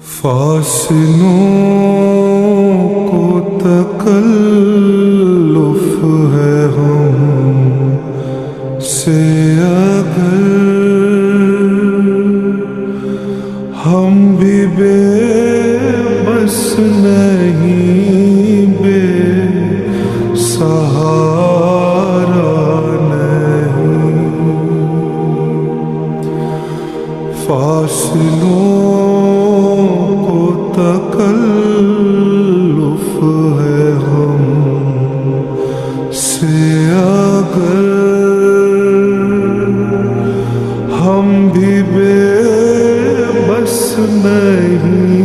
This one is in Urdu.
فاصلوں کو تکلف ہے ہم سے اگر ہم بھی بے بس نہیں، بے سہارا نہیں۔ فاصلوں کو تکلف ہے ہم سے اگر ہم بھی بے بس نہیں،